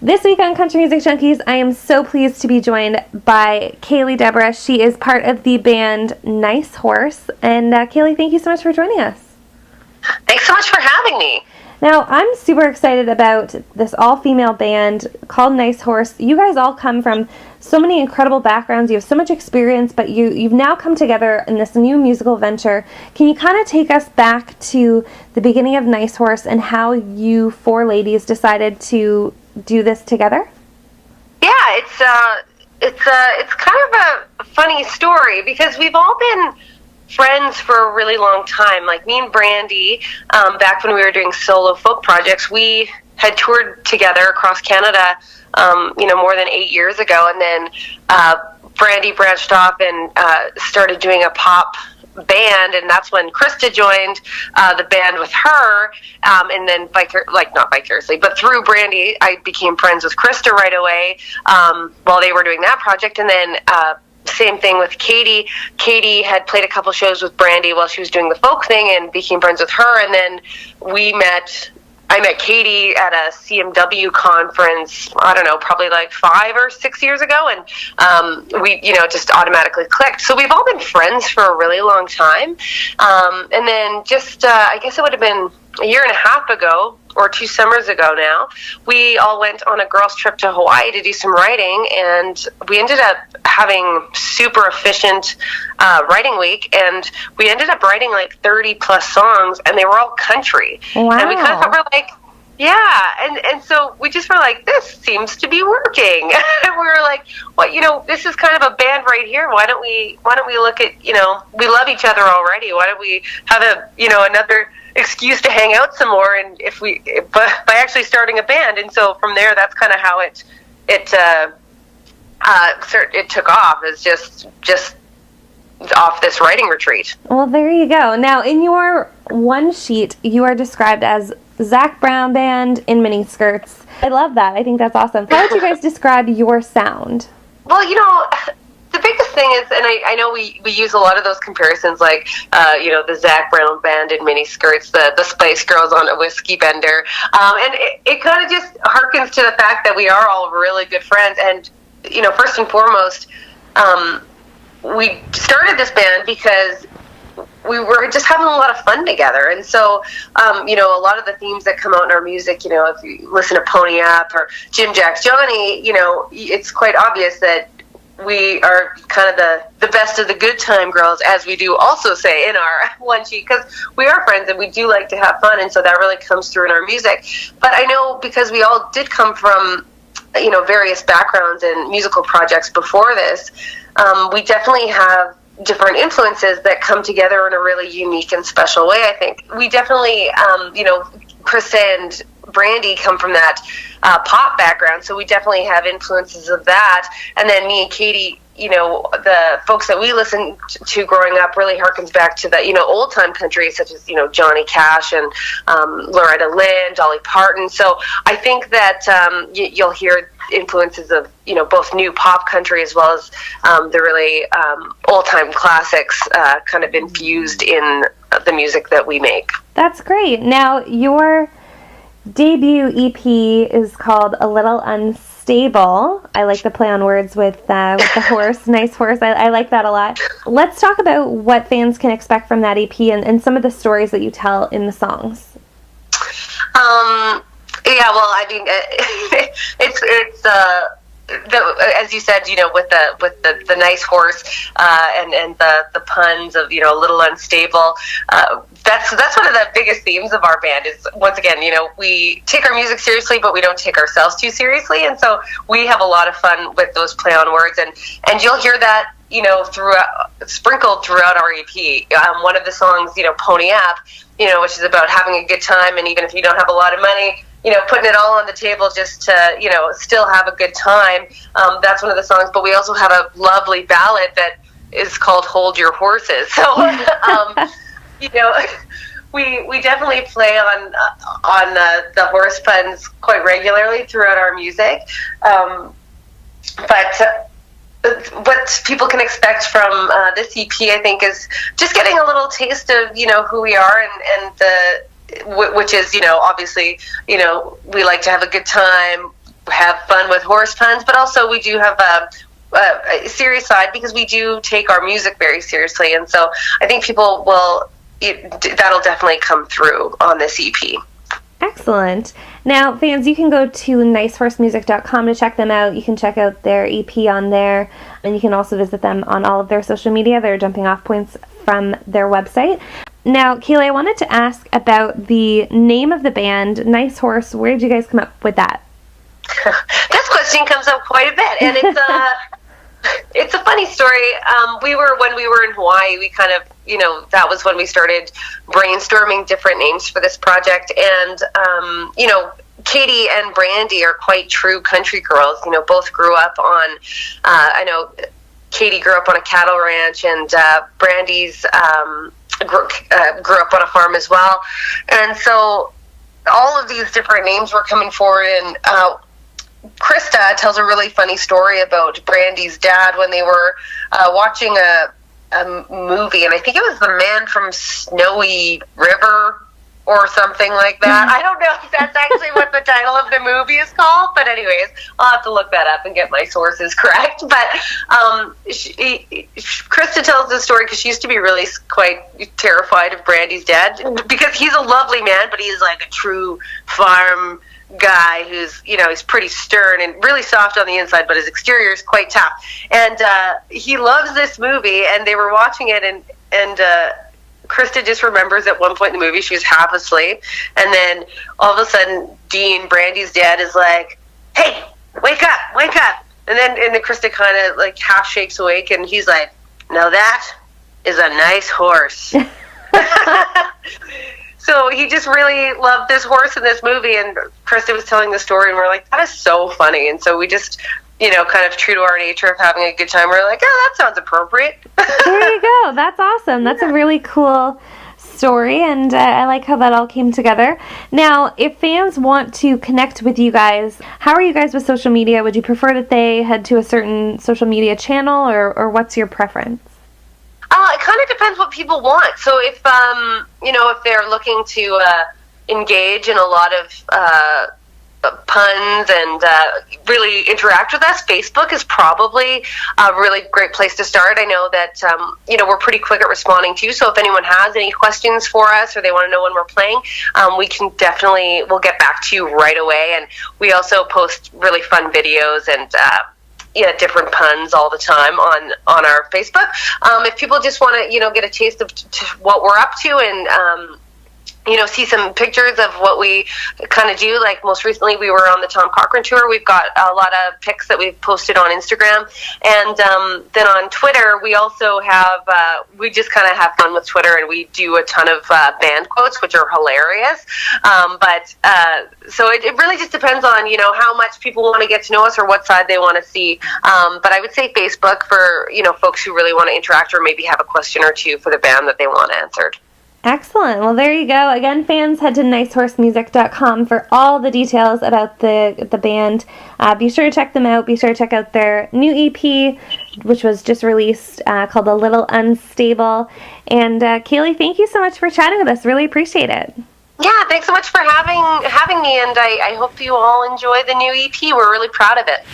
This week on Country Music Junkies, I am so pleased to be joined by Kaley Debra. She is part of the band Nice Horse. And Kaley, thank you so much for joining us. Thanks so much for having me. Now, I'm super excited about this all-female band called Nice Horse. You guys all come from so many incredible backgrounds. You have so much experience, but you've now come together in this new musical venture. Can you kind of take us back to the beginning of Nice Horse and how you four ladies decided to do this together? Yeah, it's kind of a funny story because we've all been friends for a really long time. Like me and Brandy, back when we were doing solo folk projects, we had toured together across Canada, more than 8 years ago, and then Brandy branched off and started doing a pop band, and that's when Krista joined the band with her, and then not vicariously, but through Brandy, I became friends with Krista right away while they were doing that project, and then same thing with Katie. Katie had played a couple shows with Brandy while she was doing the folk thing and became friends with her, and then I met Katie at a CMW conference, I don't know, probably like 5 or 6 years ago, and we, just automatically clicked. So we've all been friends for a really long time. And then just, I guess it would have been a year and a half ago, or 2 summers ago now, we all went on a girls' trip to Hawaii to do some writing, and we ended up having super efficient writing week, and we ended up writing like 30 plus songs, and they were all country. Wow. And we kind of were like, yeah, and so we just were like, this seems to be working. And we were like, well, this is kind of a band right here. Why don't we look at, we love each other already. Why don't we have another excuse to hang out some more, and by actually starting a band. And so from there, that's kind of how it took off, is just off this writing retreat. Well, there you go. Now, in your one sheet, you are described as Zac Brown Band in miniskirts. I love that. I think that's awesome. How would you guys describe your sound? Well, the biggest thing is, and I know we use a lot of those comparisons, like, the Zac Brown Band in miniskirts, the Spice Girls on a whiskey bender. And it kind of just harkens to the fact that we are all really good friends. And, first and foremost, we started this band because we were just having a lot of fun together. And so, a lot of the themes that come out in our music, if you listen to Pony Up or Jim Jack's Johnny, it's quite obvious that we are kind of the best of the good time girls, as we do also say in our one sheet, because we are friends and we do like to have fun, and so that really comes through in our music. But I know, because we all did come from, various backgrounds and musical projects before this, we definitely have different influences that come together in a really unique and special way, I think. We definitely, Chris and Brandy come from that pop background, so we definitely have influences of that. And then me and Katie, the folks that we listened to growing up really harkens back to the, old time country, such as, Johnny Cash and Loretta Lynn, Dolly Parton. So I think that you'll hear influences of, both new pop country as well as the really old time classics kind of infused in the music that we make. That's great. Now, your debut EP is called A Little Unstable. I like the play on words with the horse. Nice Horse. I like that a lot. Let's talk about what fans can expect from that EP and some of the stories that you tell in the songs. Yeah, well, I mean, it's as you said, with the nice horse and the puns of a little unstable. That's one of the biggest themes of our band. Is, once again, we take our music seriously, but we don't take ourselves too seriously, and so we have a lot of fun with those play on words, and you'll hear that sprinkled throughout our EP. One of the songs, Pony Up, which is about having a good time, and even if you don't have a lot of money, putting it all on the table just to, still have a good time. That's one of the songs. But we also have a lovely ballad that is called Hold Your Horses. So, we definitely play on the horse puns quite regularly throughout our music. But what people can expect from this EP, I think, is just getting a little taste of, who we are and which is, obviously, we like to have a good time, have fun with horse puns, but also we do have a serious side because we do take our music very seriously, and so I think people that'll definitely come through on this EP. Excellent. Now, fans, you can go to nicehorsemusic.com to check them out. You can check out their EP on there, and you can also visit them on all of their social media. They're jumping off points from their website. Now, Kaley, I wanted to ask about the name of the band, Nice Horse. Where did you guys come up with that? This question comes up quite a bit, and it's a funny story. When we were in Hawaii, we kind of, that was when we started brainstorming different names for this project. And, Katie and Brandy are quite true country girls. Both grew up on, I know Katie grew up on a cattle ranch, and Brandy's grew up on a farm as well. And so all of these different names were coming forward, and Krista tells a really funny story about Brandy's dad when they were watching a movie, and I think it was The Man from Snowy River or something like that. I don't know if that's actually what the title of the movie is called, but anyways, I'll have to look that up and get my sources correct. But Krista tells the story because she used to be really quite terrified of Brandy's dad, because he's a lovely man, but he's like a true farm guy who's, he's pretty stern and really soft on the inside, but his exterior is quite tough. And he loves this movie, and they were watching it, and Krista just remembers at one point in the movie she was half asleep, and then all of a sudden Dean, Brandy's dad, is like, "Hey, wake up, wake up." And then Krista kind of like half shakes awake, and he's like, "Now that is a nice horse." So he just really loved this horse in this movie, and Krista was telling the story, and we're like, that is so funny. And so we just, kind of true to our nature of having a good time, we're like, oh, that sounds appropriate. There you go. That's awesome. That's a really cool story, and I like how that all came together. Now, if fans want to connect with you guys, how are you guys with social media? Would you prefer that they head to a certain social media channel, or what's your preference? It kind of depends what people want. So if if they're looking to engage in a lot of puns and really interact with us, Facebook is probably a really great place to start. I know that we're pretty quick at responding too. So if anyone has any questions for us, or they want to know when we're playing, we'll get back to you right away. And we also post really fun videos and different puns all the time on our Facebook. If people just want to, get a taste of what we're up to, and see some pictures of what we kind of do. Like most recently, we were on the Tom Cochrane tour. We've got a lot of pics that we've posted on Instagram, and then on Twitter, we also have. We just kind of have fun with Twitter, and we do a ton of band quotes, which are hilarious. So it really just depends on how much people want to get to know us or what side they want to see. But I would say Facebook for folks who really want to interact or maybe have a question or two for the band that they want answered. Excellent. Well, there you go. Again, fans, head to nicehorsemusic.com for all the details about the band. Be sure to check them out. Be sure to check out their new EP, which was just released, called A Little Unstable. And Kaley, thank you so much for chatting with us. Really appreciate it. Yeah, thanks so much for having me, and I hope you all enjoy the new EP. We're really proud of it.